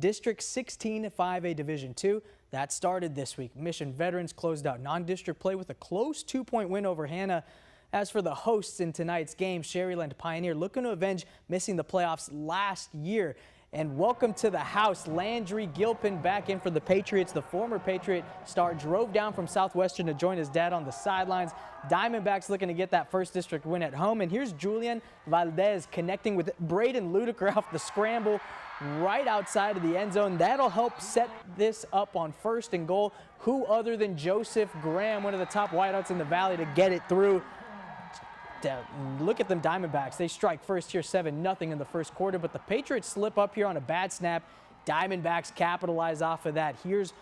District 16 5A Division II. That started this week. Mission veterans closed out non-district play with a close 2-point win over Hannah. As for the hosts in tonight's game, Sharyland Pioneer looking to avenge missing the playoffs last year. And welcome to the house, Landry Gilpin back in for the Patriots. The former Patriot star drove down from Southwestern to join his dad on the sidelines. Diamondbacks looking to get that first district win at home. And here's Julian Valdez connecting with Braden Ludiker off the scramble right outside of the end zone. That'll help set this up on 1st and goal. Who other than Joseph Graham, one of the top wideouts in the Valley, to get it through. Look at them Diamondbacks. They strike first here 7-0 in the first quarter, but the Patriots slip up here on a bad snap. Diamondbacks capitalize off of that. Here's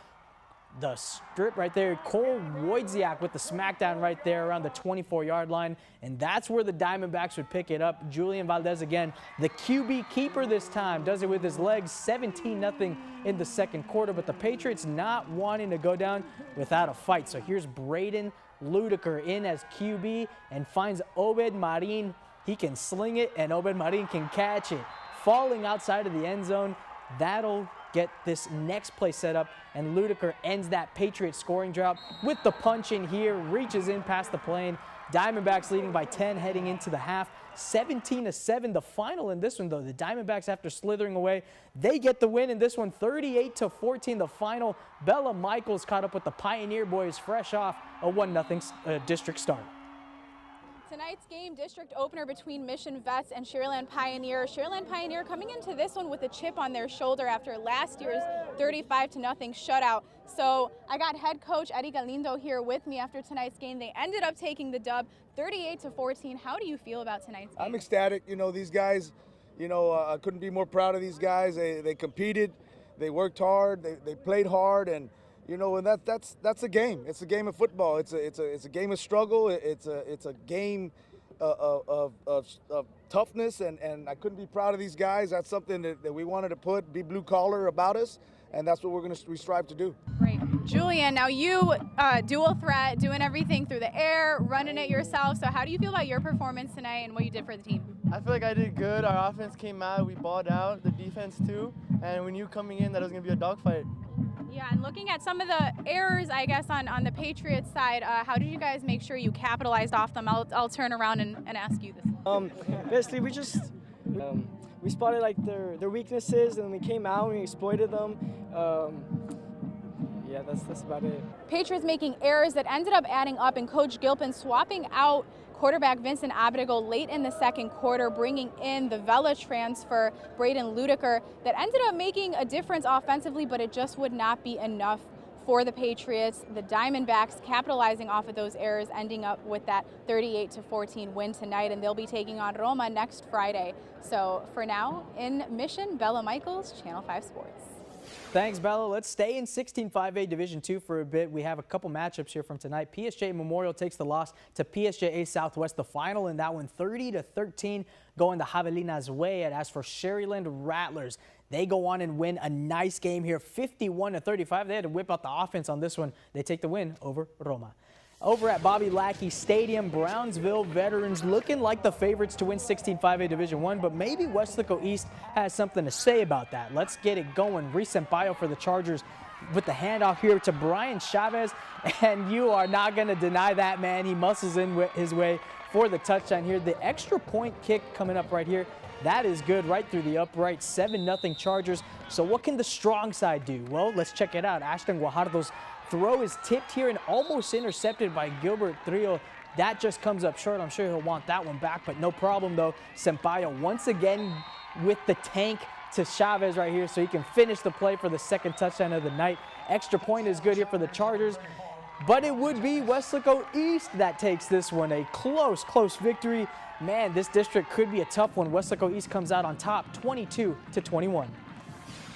the strip right there. Cole Wojciak with the smackdown right there around the 24-yard line, and that's where the Diamondbacks would pick it up. Julian Valdez again, the QB keeper this time, does it with his legs. 17-0 in the second quarter, but the Patriots not wanting to go down without a fight. So here's Braden Ludiker in as QB and finds Obed Marin. He can sling it, and Obed Marin can catch it. Falling outside of the end zone, that'll get this next play set up, and Ludiker ends that Patriot scoring drought with the punch in here, reaches in past the plane. Diamondbacks leading by 10 heading into the half. 17-7 the final in this one, though. The Diamondbacks, after slithering away, they get the win in this one. 38-14 the final. Bella Michaels caught up with the Pioneer boys fresh off a 1-0 district start. Tonight's game, district opener between Mission Vets and Sharyland Pioneer. Sharyland Pioneer coming into this one with a chip on their shoulder after last year's 35-0 shutout. So I got head coach Eddie Galindo here with me after tonight's game. They ended up taking the dub 38-14. How do you feel about tonight's game? I'm ecstatic. You know, these guys, I couldn't be more proud of these guys. They competed, they worked hard, they played hard, and and that's a game. It's a game of football. It's a game of struggle. It's a game of toughness, and I couldn't be proud of these guys. That's something that we wanted to be blue collar about us, and that's what we strive to do. Great. Julian, now you dual threat, doing everything through the air, running it yourself. So how do you feel about your performance tonight and what you did for the team? I feel like I did good. Our offense came out, we balled out, the defense too, and we knew coming in that it was going to be a dogfight. Yeah, and looking at some of the errors, I guess, on the Patriots side, how did you guys make sure you capitalized off them? I'll turn around and ask you this. Basically, we just we spotted like their weaknesses, and we came out and we exploited them. Yeah, that's about it. Patriots making errors that ended up adding up, and Coach Gilpin swapping out quarterback Vincent Abedigo late in the second quarter, bringing in the Vela transfer, Braden Ludiker, that ended up making a difference offensively, but it just would not be enough for the Patriots. The Diamondbacks capitalizing off of those errors, ending up with that 38-14 win tonight, and they'll be taking on Roma next Friday. So for now, in Mission, Bella Michaels, Channel 5 Sports. Thanks, Bella. Let's stay in 16 5A Division II for a bit. We have a couple matchups here from tonight. PSJ Memorial takes the loss to PSJA Southwest. The final in that one, 30-13, going the Javelina's way. And as for Sharyland Rattlers, they go on and win a nice game here, 51-35. They had to whip out the offense on this one. They take the win over Roma. Over at Bobby Lackey Stadium, Brownsville veterans looking like the favorites to win 16 5A Division I, but maybe Weslaco East has something to say about that. Let's get it going. Reese Sampaio for the Chargers with the handoff here to Brian Chavez, and you are not going to deny that, man. He muscles in his way for the touchdown here. The extra point kick coming up right here. That is good right through the upright. 7-0 Chargers. So what can the strong side do? Well, let's check it out. Ashton Guajardo's throw is tipped here and almost intercepted by Gilbert Trillo. That just comes up short. I'm sure he'll want that one back, but no problem though. Sampaio once again with the tank to Chavez right here so he can finish the play for the second touchdown of the night. Extra point is good here for the Chargers, but it would be Weslaco East that takes this one. A close victory. Man, this district could be a tough one. Weslaco East comes out on top, 22-21.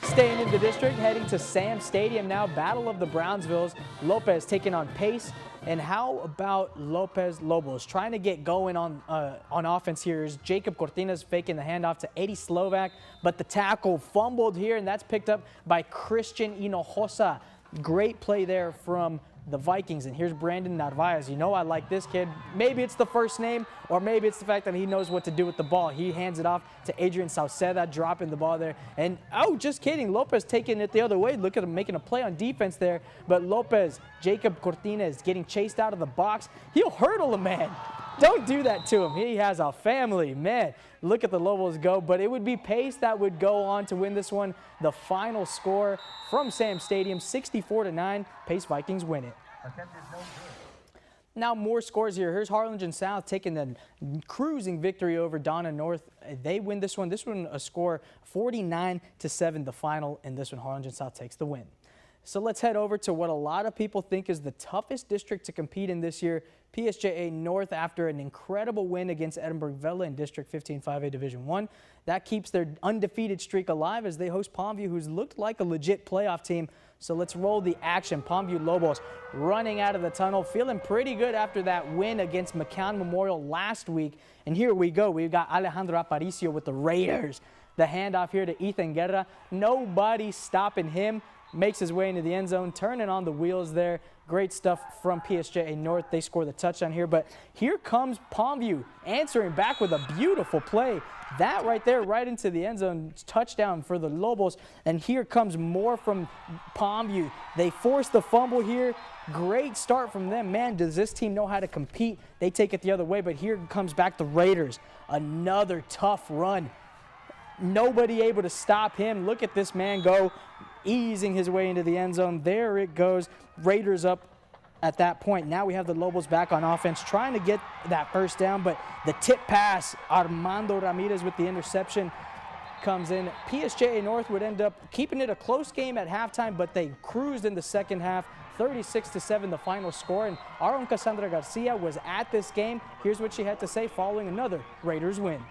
Staying in the district, heading to Sam Stadium now. Battle of the Brownsvilles. Lopez taking on Pace. And how about Lopez Lobos trying to get going on offense here? Is Jacob Cortinas faking the handoff to Eddie Slovak, but the tackle fumbled here, and that's picked up by Christian Hinojosa. Great play there from the Vikings. And here's Brandon Narvaez. You know I like this kid. Maybe it's the first name, or maybe it's the fact that he knows what to do with the ball. He hands it off to Adrian Sauceda, dropping the ball there. And, oh, just kidding, Lopez taking it the other way. Look at him making a play on defense there. But Lopez, Jacob Cortines, getting chased out of the box. He'll hurdle a man. Don't do that to him. He has a family, man. Look at the Lobos go, but it would be Pace that would go on to win this one. The final score from Sam Stadium, 64-9. Pace Vikings win it. Now more scores here. Here's Harlingen South taking the cruising victory over Donna North. They win this one. This one a score 49-7, the final, and this one Harlingen South takes the win. So let's head over to what a lot of people think is the toughest district to compete in this year, PSJA North, after an incredible win against Edinburgh Vela in District 15 5A Division 1. That keeps their undefeated streak alive as they host Palmview, who's looked like a legit playoff team. So let's roll the action. Palmview Lobos running out of the tunnel, feeling pretty good after that win against McCown Memorial last week. And here we go. We've got Alejandro Aparicio with the Raiders. The handoff here to Ethan Guerra. Nobody stopping him. Makes his way into the end zone, turning on the wheels there. Great stuff from PSJA North. They score the touchdown here, but here comes Palmview answering back with a beautiful play. That right there, right into the end zone, touchdown for the Lobos. And here comes more from Palmview. They force the fumble here. Great start from them. Man, does this team know how to compete. They take it the other way, but here comes back the Raiders. Another tough run. Nobody able to stop him. Look at this man go, easing his way into the end zone. There it goes. Raiders up at that point. Now we have the Lobos back on offense, trying to get that first down, but the tip pass, Armando Ramirez with the interception comes in. PSJA North would end up keeping it a close game at halftime, but they cruised in the second half. 36-7 the final score, and our own Cassandra Garcia was at this game. Here's what she had to say following another Raiders win.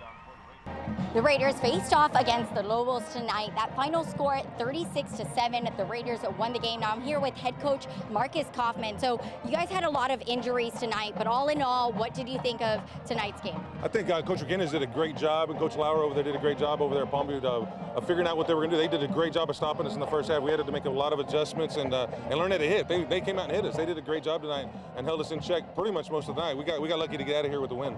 The Raiders faced off against the Lobos tonight. That final score, 36-7. The Raiders won the game. Now I'm here with head coach Marcus Kaufman. So you guys had a lot of injuries tonight, but all in all, what did you think of tonight's game? I think Coach McGinnis did a great job, and Coach Lauer over there did a great job over there at Palmview of figuring out what they were going to do. They did a great job of stopping us in the first half. We had to make a lot of adjustments and learn how to hit. They came out and hit us. They did a great job tonight and held us in check pretty much most of the night. We got lucky to get out of here with the win.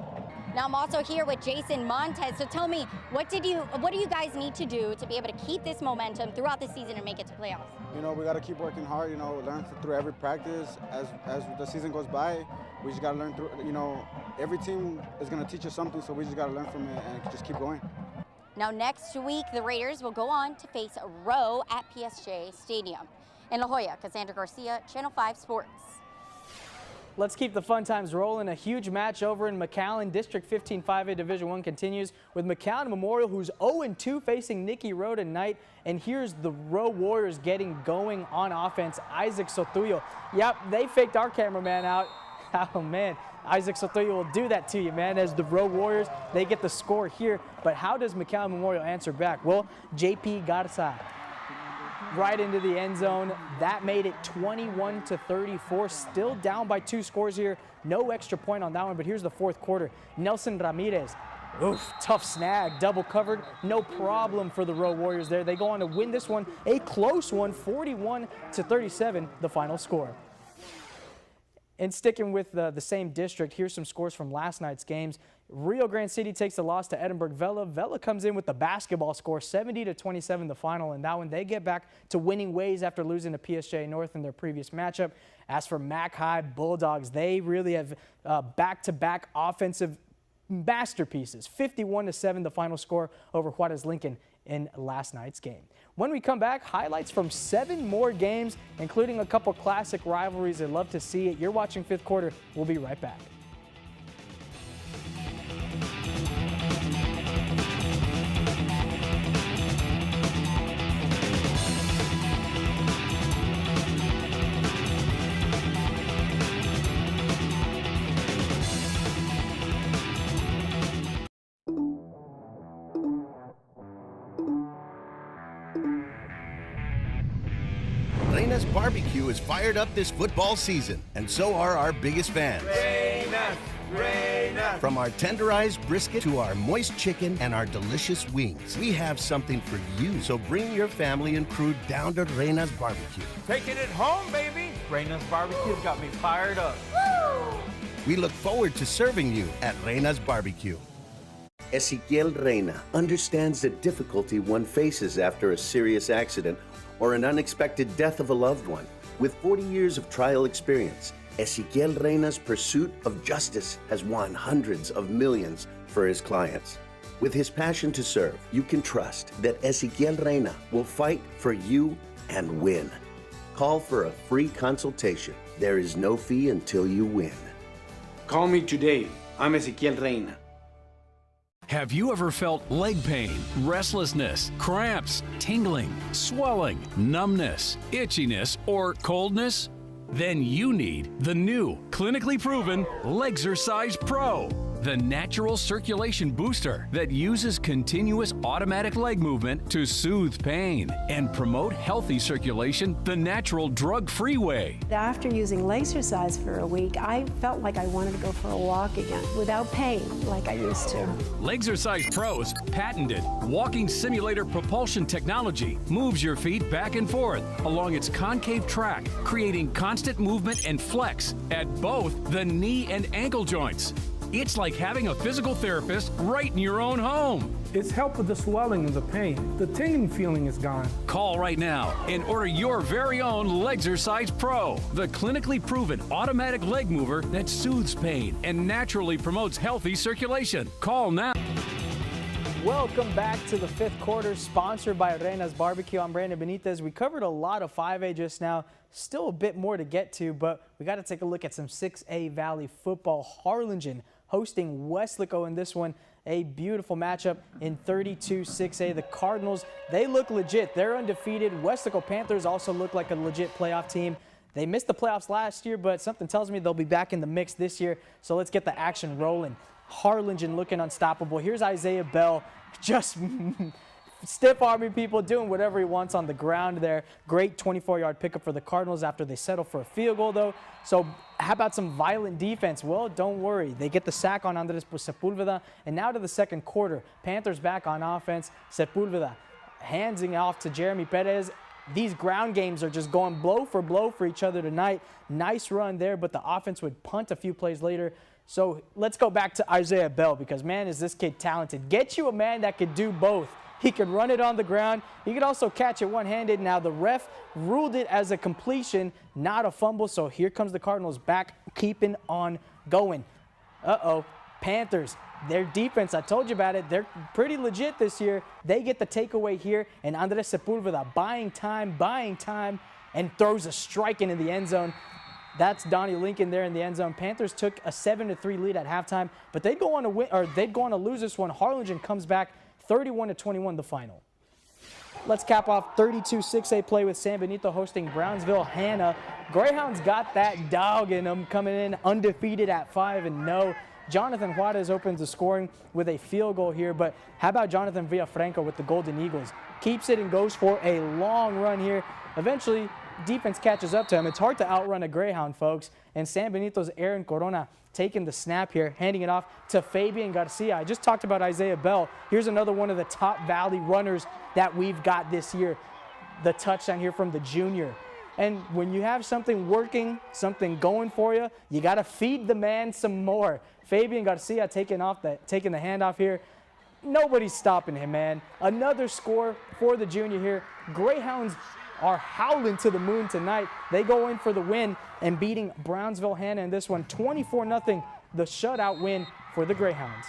Now I'm also here with Jason Montez. So tell me, what do you guys need to do to be able to keep this momentum throughout the season and make it to playoffs? You know, we got to keep working hard, you know, learn through every practice. As the season goes by, we just got to learn through, you know, every team is going to teach us something, so we just got to learn from it and just keep going. Now next week, the Raiders will go on to face Rowe at PSJ Stadium. In La Jolla, Cassandra Garcia, Channel 5 Sports. Let's keep the fun times rolling. A huge match over in McAllen. District 15 5A Division 1 continues with McAllen Memorial, who's 0-2 facing Nicky Rowe tonight. And here's the Rowe Warriors getting going on offense. Isaac Sotuyo. Yep, they faked our cameraman out. Oh, man. Isaac Sotuyo will do that to you, man, as the Rowe Warriors, they get the score here. But how does McAllen Memorial answer back? Well, JP Garza right into the end zone. That made it 21-34. Still down by 2 scores here. No extra point on that one, but here's the fourth quarter. Nelson Ramirez, oof, tough snag, double covered. No problem for the Rowe Warriors there. They go on to win this one, a close one, 41-37, the final score. And sticking with the same district, here's some scores from last night's games. Rio Grande City takes the loss to Edinburgh Vela. Vela comes in with the basketball score, 70-27 the final, and that one they get back to winning ways after losing to PSJ North in their previous matchup. As for Mac High Bulldogs, they really have back-to-back offensive masterpieces. 51-7 the final score over Juarez Lincoln in last night's game. When we come back, highlights from 7 more games, including a couple classic rivalries. I'd love to see it. You're watching Fifth Quarter. We'll be right back. Reyna's BBQ is fired up this football season, and so are our biggest fans. Reyna, Reyna. From our tenderized brisket to our moist chicken and our delicious wings, we have something for you. So bring your family and crew down to Reyna's BBQ. Taking it home, baby. Reyna's Barbecue got me fired up. We look forward to serving you at Reyna's Barbecue. Ezequiel Reyna understands the difficulty one faces after a serious accident or an unexpected death of a loved one. With 40 years of trial experience, Ezequiel Reyna's pursuit of justice has won hundreds of millions for his clients. With his passion to serve, you can trust that Ezequiel Reyna will fight for you and win. Call for a free consultation. There is no fee until you win. Call me today. I'm Ezequiel Reyna. Have you ever felt leg pain, restlessness, cramps, tingling, swelling, numbness, itchiness, or coldness? Then you need the new, clinically proven Legzercise Pro, the natural circulation booster that uses continuous automatic leg movement to soothe pain and promote healthy circulation the natural drug-free way. After using Legzercise for a week, I felt like I wanted to go for a walk again without pain like I used to. Legzercise Pro's patented walking simulator propulsion technology moves your feet back and forth along its concave track, creating constant movement and flex at both the knee and ankle joints. It's like having a physical therapist right in your own home. It's helped with the swelling and the pain. The tingling feeling is gone. Call right now and order your very own Legzercise Pro, the clinically proven automatic leg mover that soothes pain and naturally promotes healthy circulation. Call now. Welcome back to the fifth quarter, sponsored by Reyna's Barbecue. I'm Brandon Benitez. We covered a lot of 5A just now. Still a bit more to get to, but we got to take a look at some 6A Valley football. Harlingen hosting Westlaco in this one. A beautiful matchup in 32-6A. The Cardinals, they look legit. They're undefeated. Westlaco Panthers also look like a legit playoff team. They missed the playoffs last year, but something tells me they'll be back in the mix this year. So let's get the action rolling. Harlingen looking unstoppable. Here's Isaiah Bell just stiff-arming people, doing whatever he wants on the ground there. Great 24-yard pickup for the Cardinals after they settle for a field goal, though. So how about some violent defense? Well, don't worry. They get the sack on Andres Sepulveda. And now to the second quarter. Panthers back on offense. Sepulveda handing off to Jeremy Perez. These ground games are just going blow for each other tonight. Nice run there, but the offense would punt a few plays later. So let's go back to Isaiah Bell because, man, is this kid talented. Get you a man that could do both. He could run it on the ground. He could also catch it one-handed. Now, the ref ruled it as a completion, not a fumble. So here comes the Cardinals back, keeping on going. Uh-oh, Panthers. Their defense, I told you about it, they're pretty legit this year. They get the takeaway here, and Andres Sepulveda buying time, and throws a strike into the end zone. That's Donnie Lincoln there in the end zone. Panthers took a 7-3 lead at halftime, but they'd go on to win, or they'd go on to lose this one. Harlingen comes back 31-21 the final. Let's cap off 32-6A play with San Benito hosting Brownsville Hanna. Greyhounds got that dog in them, coming in undefeated at 5-0. Jonathan Juarez opens the scoring with a field goal here, but how about Jonathan Villafranco with the Golden Eagles? Keeps it and goes for a long run here. Eventually, defense catches up to him. It's hard to outrun a Greyhound, folks. And San Benito's Aaron Corona taking the snap here, handing it off to Fabian Garcia. I just talked about Isaiah Bell. Here's another one of the top Valley runners that we've got this year. The touchdown here from the junior. And when you have something working, something going for you, you got to feed the man some more. Fabian Garcia taking the handoff here. Nobody's stopping him, man. Another score for the junior here. Greyhounds are howling to the moon tonight. They go in for the win and beating Brownsville Hanna in this one, 24-0, the shutout win for the Greyhounds.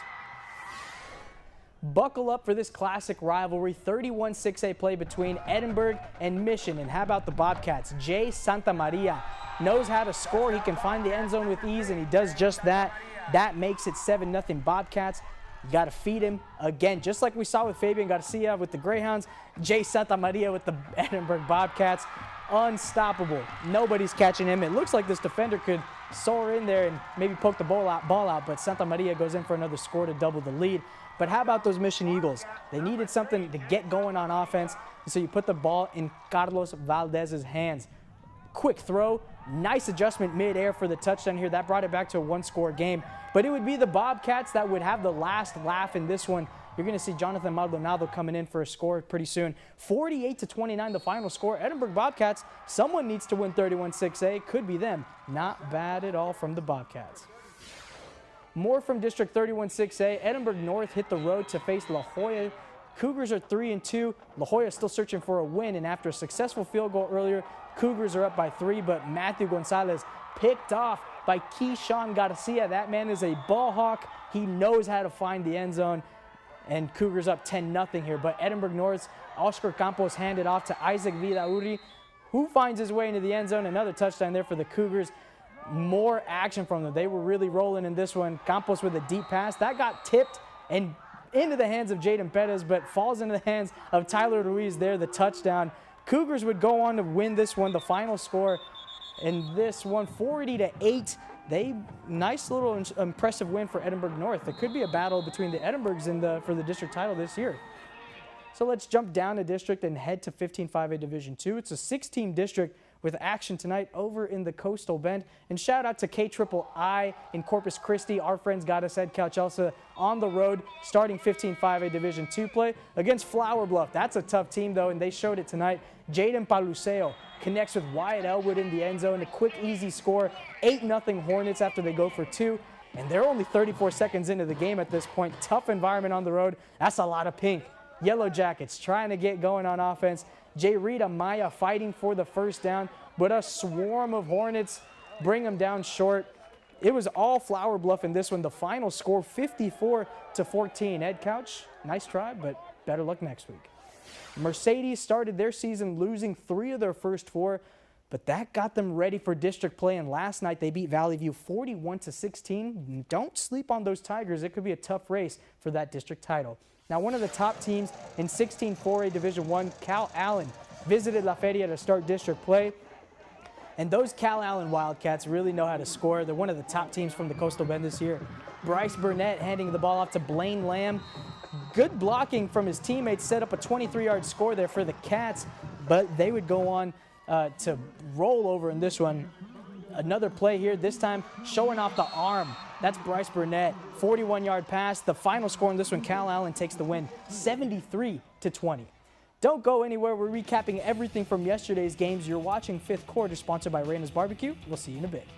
Buckle up for this classic rivalry, 31-6A play between Edinburgh and Mission. And how about the Bobcats? Jay Santamaria knows how to score. He can find the end zone with ease, and he does just that. That makes it 7-0 Bobcats. You got to feed him again, just like we saw with Fabian Garcia with the Greyhounds. Jay Santamaria with the Edinburgh Bobcats. Unstoppable. Nobody's catching him. It looks like this defender could soar in there and maybe poke the ball out, but Santamaria goes in for another score to double the lead. But how about those Mission Eagles? They needed something to get going on offense, so you put the ball in Carlos Valdez's hands. Quick throw, nice adjustment mid-air for the touchdown here. That brought it back to a one-score game. But it would be the Bobcats that would have the last laugh in this one You're going to see Jonathan Maldonado coming in for a score pretty soon. 48-29 the final score. Edinburgh Bobcats, someone needs to win 31-6A. Could be them. Not bad at all from the Bobcats. More from District 31-6A. Edinburgh North hit the road to face La Jolla. Cougars are 3-2. La Jolla still searching for a win, and after a successful field goal earlier, Cougars are up by 3, but Matthew Gonzalez picked off by Keyshawn Garcia. That man is a ball hawk. He knows how to find the end zone, and Cougars up 10-0 here. But Edinburgh North's Oscar Campos handed off to Isaac Vidauri, who finds his way into the end zone. Another touchdown there for the Cougars. More action from them. They were really rolling in this one. Campos with a deep pass. That got tipped and into the hands of Jaden Perez, but falls into the hands of Tyler Ruiz there, the touchdown. Cougars would go on to win this one. The final score in this one, 40-8. Nice little impressive win for Edinburgh North. It could be a battle between the Edinburghs for the district title this year. So let's jump down a district and head to 15-5A Division II. It's a 6-team district with action tonight over in the Coastal Bend. And shout out to KIII in Corpus Christi. Our friends got us at Cal Chelsea on the road, starting 15-5A Division II play against Flower Bluff. That's a tough team, though, and they showed it tonight. Jaden Paluseo connects with Wyatt Elwood in the end zone. A quick, easy score. 8-0 Hornets after they go for 2. And they're only 34 seconds into the game at this point. Tough environment on the road. That's a lot of pink. Yellow Jackets trying to get going on offense. J. Rita Maya fighting for the first down, but a swarm of Hornets bring them down short. It was all Flower Bluff in this one. The final score, 54-14. Ed Couch, nice try, but better luck next week. Mercedes started their season losing 3 of their first 4, but that got them ready for district play, and last night they beat Valley View 41-16. Don't sleep on those Tigers. It could be a tough race for that district title. Now, one of the top teams in 16-4A Division I, Cal Allen, visited La Feria to start district play. And those Cal Allen Wildcats really know how to score. They're one of the top teams from the Coastal Bend this year. Bryce Burnett handing the ball off to Blaine Lamb. Good blocking from his teammates set up a 23-yard score there for the Cats, but they would go on to roll over in this one. Another play here, this time showing off the arm. That's Bryce Burnett, 41-yard pass. The final score in this one, Cal Allen takes the win, 73-20. Don't go anywhere. We're recapping everything from yesterday's games. You're watching Fifth Quarter, sponsored by Reyna's BBQ. We'll see you in a bit.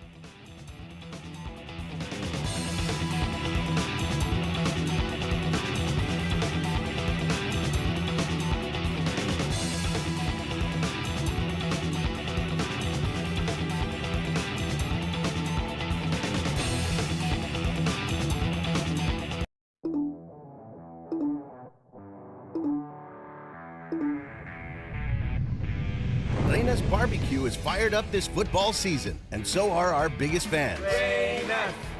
Reyna's BBQ is fired up this football season, and so are our biggest fans.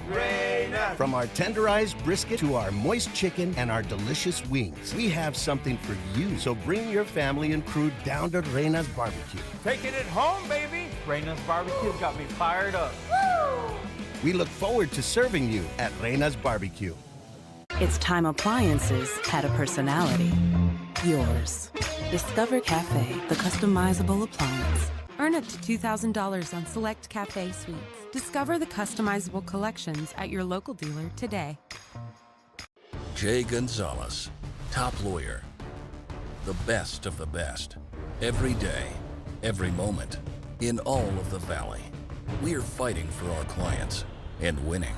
Reyna. From our tenderized brisket to our moist chicken and our delicious wings, we have something for you. So bring your family and crew down to Reyna's BBQ. Taking it home, baby. Reyna's BBQ got me fired up. Woo! We look forward to serving you at Reyna's BBQ. It's time appliances had a personality. Yours. Discover Cafe, the customizable appliance. Earn up to $2,000 on select Cafe suites. Discover the customizable collections at your local dealer today. Jay Gonzalez, top lawyer. The best of the best. Every day, every moment, in all of the Valley. We are fighting for our clients and winning.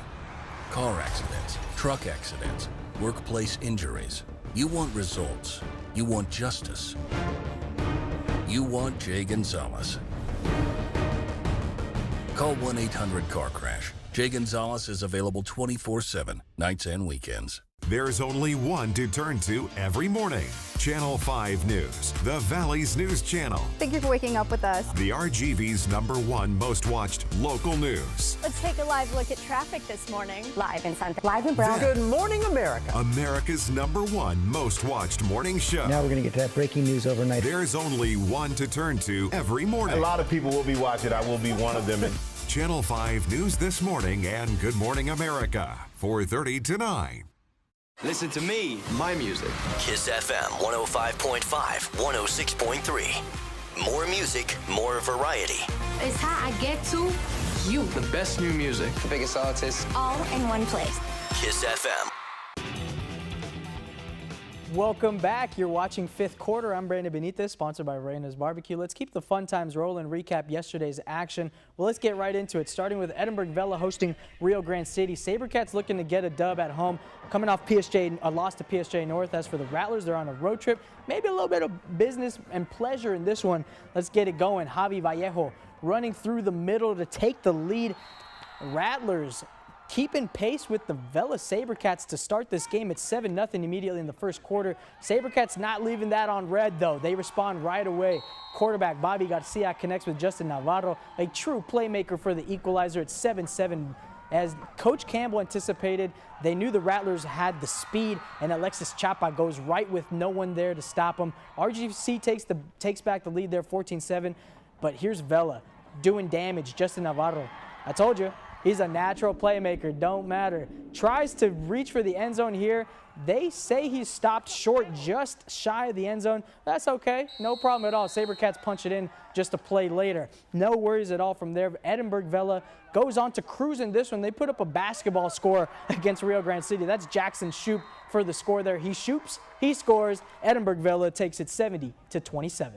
Car accidents, truck accidents, workplace injuries. You want results. You want justice. You want Jay Gonzalez. Call 1-800-CAR-CRASH. Jay Gonzalez is available 24/7, nights and weekends. There's only one to turn to every morning. Channel 5 News, the Valley's news channel. Thank you for waking up with us. The RGV's #1 most watched local news. Let's take a live look at traffic this morning. Live in Santa, live in Brown. Good morning, America. America's #1 most watched morning show. Now we're going to get to that breaking news overnight. There's only one to turn to every morning. A lot of people will be watching. I will be one of them. Channel 5 News This Morning and Good Morning America, 4:30 to 9. Listen to me, my music. Kiss FM 105.5, 106.3. More music, more variety. It's how I get to you. The best new music. The biggest artists. All in one place. Kiss FM. Welcome back. You're watching Fifth Quarter. I'm Brandon Benitez, sponsored by Reyna's BBQ. Let's keep the fun times rolling. Recap yesterday's action. Well, let's get right into it. Starting with Edinburgh Vela hosting Rio Grande City. SaberCats looking to get a dub at home, coming off a loss to PSG North. As for the Rattlers, they're on a road trip. Maybe a little bit of business and pleasure in this one. Let's get it going. Javi Vallejo running through the middle to take the lead. Rattlers keeping pace with the Vela SaberCats to start this game. It's 7-0 immediately in the first quarter. SaberCats not leaving that on red, though. They respond right away. Quarterback Bobby Garcia connects with Justin Navarro, a true playmaker for the equalizer at 7-7. As Coach Campbell anticipated, they knew the Rattlers had the speed, and Alexis Chapa goes right with no one there to stop him. RGC takes back the lead there, 14-7. But here's Vela doing damage. Justin Navarro, I told you, he's a natural playmaker, don't matter. Tries to reach for the end zone here. They say he stopped short, just shy of the end zone. That's okay, no problem at all. SaberCats punch it in just a play later. No worries at all from there. Edinburgh Vela goes on to cruise in this one. They put up a basketball score against Rio Grande City. That's Jackson Shoup for the score there. He shoops, he scores. Edinburgh Vela takes it 70-27.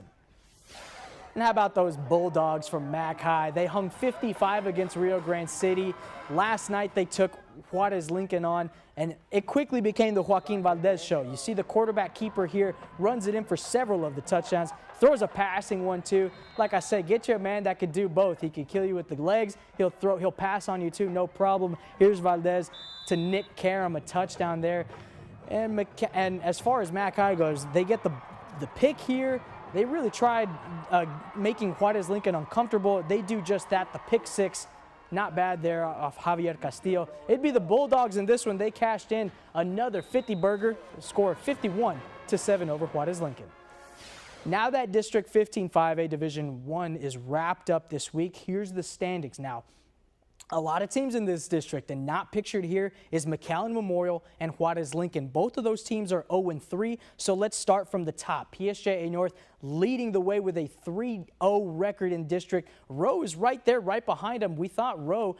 And how about those Bulldogs from Mac High? They hung 55 against Rio Grande City. Last night they took Juarez Lincoln on, and it quickly became the Joaquin Valdez show. You see the quarterback keeper here runs it in for several of the touchdowns, throws a passing one too. Like I said, get you a man that could do both. He could kill you with the legs. He'll pass on you too, no problem. Here's Valdez to Nick Karam, a touchdown there. And as far as Mac High goes, they get the pick here. They really tried making Juarez Lincoln uncomfortable. They do just that. The pick six, not bad there off Javier Castillo. It'd be the Bulldogs in this one. They cashed in another 50-burger, score 51-7 over Juarez Lincoln. Now that District 15 5A Division I is wrapped up this week, here's the standings. Now, a lot of teams in this district, and not pictured here is McAllen Memorial and Juarez Lincoln. Both of those teams are 0-3, so let's start from the top. PSG North leading the way with a 3-0 record in district. Rowe is right there, right behind them. We thought Rowe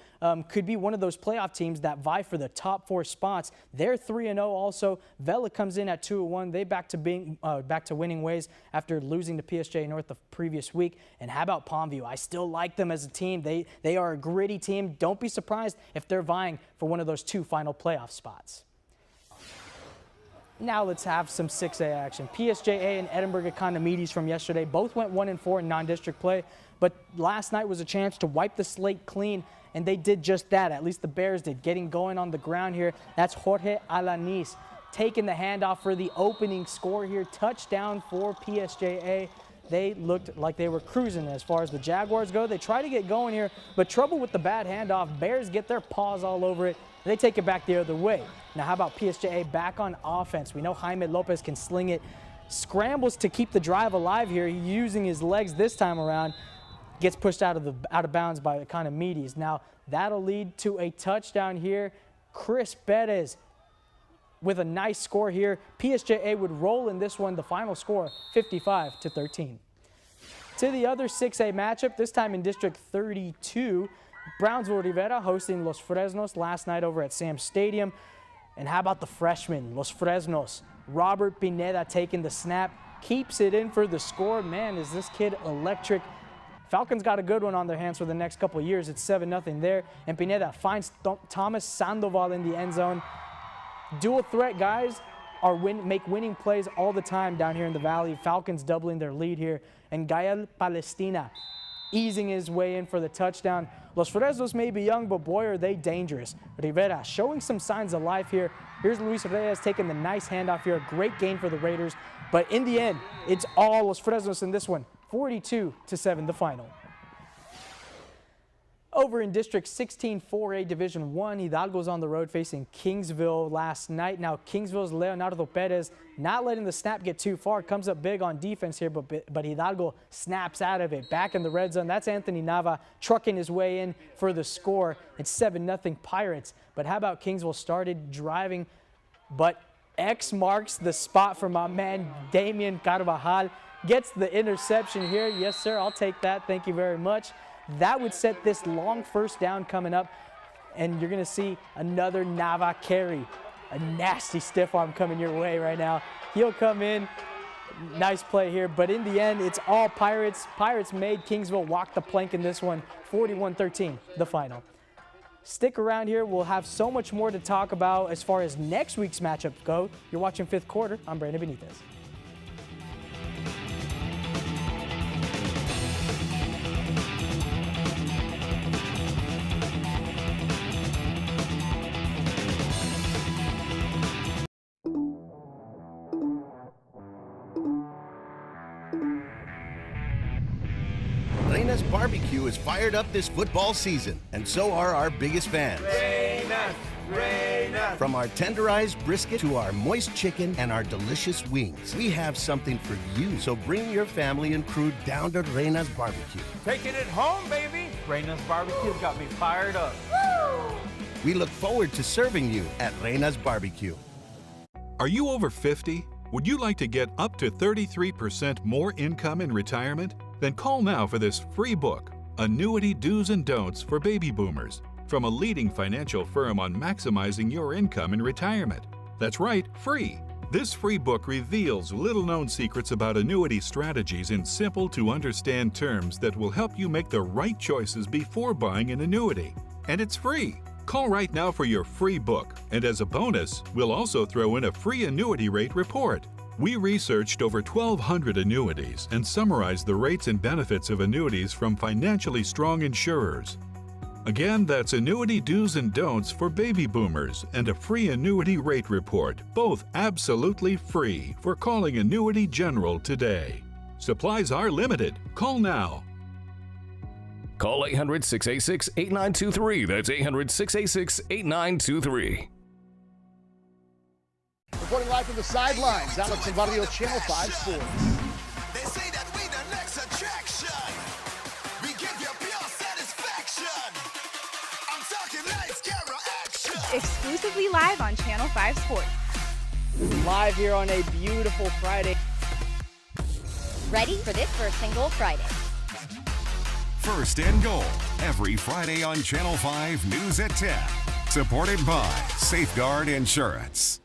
could be one of those playoff teams that vie for the top 4 spots. They're 3-0 also. Vela comes in at 2-1. They back to winning ways after losing to PSG North the previous week. And how about Palmview? I still like them as a team. They are a gritty team. Don't be surprised if they're vying for one of those 2 final playoff spots. Now let's have some 6A action. PSJA and Edinburgh Economides from yesterday both went 1-4 in non-district play, but last night was a chance to wipe the slate clean, and they did just that. At least the Bears did. Getting going on the ground here, that's Jorge Alanis taking the handoff for the opening score here. Touchdown for PSJA. They looked like they were cruising as far as the Jaguars go. They try to get going here, but trouble with the bad handoff. Bears get their paws all over it. They take it back the other way. Now, how about PSJA back on offense? We know Jaime Lopez can sling it. Scrambles to keep the drive alive here, using his legs this time around. Gets pushed out of bounds by Economides. Now, that'll lead to a touchdown here. Chris Perez with a nice score here. PSJA would roll in this one. The final score, 55-13. To the other 6A matchup, this time in District 32. Brownsville Rivera hosting Los Fresnos last night over at Sam's Stadium. And how about the freshmen, Los Fresnos? Robert Pineda taking the snap, keeps it in for the score. Man, is this kid electric. Falcons got a good one on their hands for the next couple of years. It's 7-0 there. And Pineda finds Thomas Sandoval in the end zone. Dual threat guys make winning plays all the time down here in the Valley. Falcons doubling their lead here. And Gael Palestina easing his way in for the touchdown. Los Fresnos may be young, but boy, are they dangerous. Rivera showing some signs of life here. Here's Luis Reyes taking the nice handoff here. Great gain for the Raiders. But in the end, it's all Los Fresnos in this one. 42-7 the final. Over in District 16 4A Division I, Hidalgo's on the road facing Kingsville last night. Now, Kingsville's Leonardo Perez not letting the snap get too far. Comes up big on defense here, but Hidalgo snaps out of it. Back in the red zone, that's Anthony Nava trucking his way in for the score. It's 7-0 Pirates. But how about Kingsville started driving, but X marks the spot for my man Damien Carvajal. Gets the interception here. Yes, sir, I'll take that. Thank you very much. That would set this long first down coming up, and you're going to see another Nava carry. a nasty stiff arm coming your way right now. He'll come in. Nice play here, but in the end, it's all Pirates. Pirates made Kingsville walk the plank in this one, 41-13, the final. Stick around here. We'll have so much more to talk about as far as next week's matchups go. You're watching Fifth Quarter. I'm Brandon Benitez. Reyna's Barbecue is fired up this football season, and so are our biggest fans. Reyna, Reyna. From our tenderized brisket to our moist chicken and our delicious wings, we have something for you. So bring your family and crew down to Reyna's Barbecue. Taking it home, baby. Reyna's Barbecue got me fired up. Woo! We look forward to serving you at Reyna's Barbecue. Are you over 50? Would you like to get up to 33% more income in retirement? Then call now for this free book, Annuity Do's and Don'ts for Baby Boomers, from a leading financial firm on maximizing your income in retirement. That's right, free. This free book reveals little-known secrets about annuity strategies in simple-to-understand terms that will help you make the right choices before buying an annuity. And it's free. Call right now for your free book, and as a bonus, we'll also throw in a free annuity rate report. We researched over 1,200 annuities and summarized the rates and benefits of annuities from financially strong insurers. Again, that's Annuity Do's and Don'ts for Baby Boomers and a free annuity rate report, both absolutely free, for calling Annuity General today. Supplies are limited. Call now. Call 800-686-8923. That's 800-686-8923. Reporting live from the sidelines, Alex and Barrio, Channel 5 Sports. They say that we the next attraction. We give you pure satisfaction. I'm talking lights, camera, action. Exclusively live on Channel 5 Sports. Live here on a beautiful Friday. Ready for this first and goal Friday. First and Goal, every Friday on Channel 5 News at 10. Supported by Safeguard Insurance.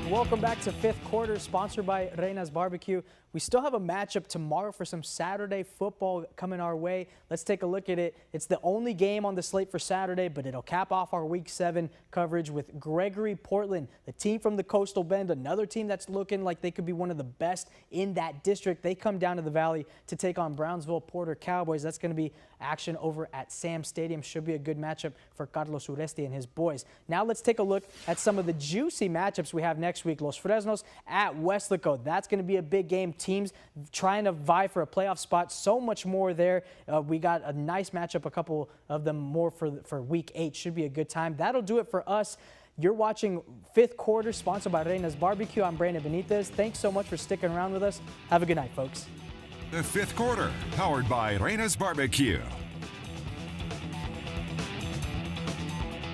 Welcome back to Fifth Quarter, sponsored by Reyna's Barbecue. We still have a matchup tomorrow for some Saturday football coming our way. Let's take a look at it. It's the only game on the slate for Saturday, but it'll cap off our Week 7 coverage with Gregory Portland, the team from the Coastal Bend, another team that's looking like they could be one of the best in that district. They come down to the Valley to take on Brownsville Porter Cowboys. That's going to be action over at Sam Stadium. Should be a good matchup for Carlos Uresti and his boys. Now let's take a look at some of the juicy matchups we have next week. Los Fresnos at Weslaco. That's going to be a big game. Teams trying to vie for a playoff spot. So much more there. We got a nice matchup, a couple of them more for Week 8. Should be a good time. That'll do it for us. You're watching Fifth Quarter, sponsored by Reyna's Barbecue. I'm Brandon Benitez. Thanks so much for sticking around with us. Have a good night, folks. The Fifth Quarter, powered by Reyna's Barbecue.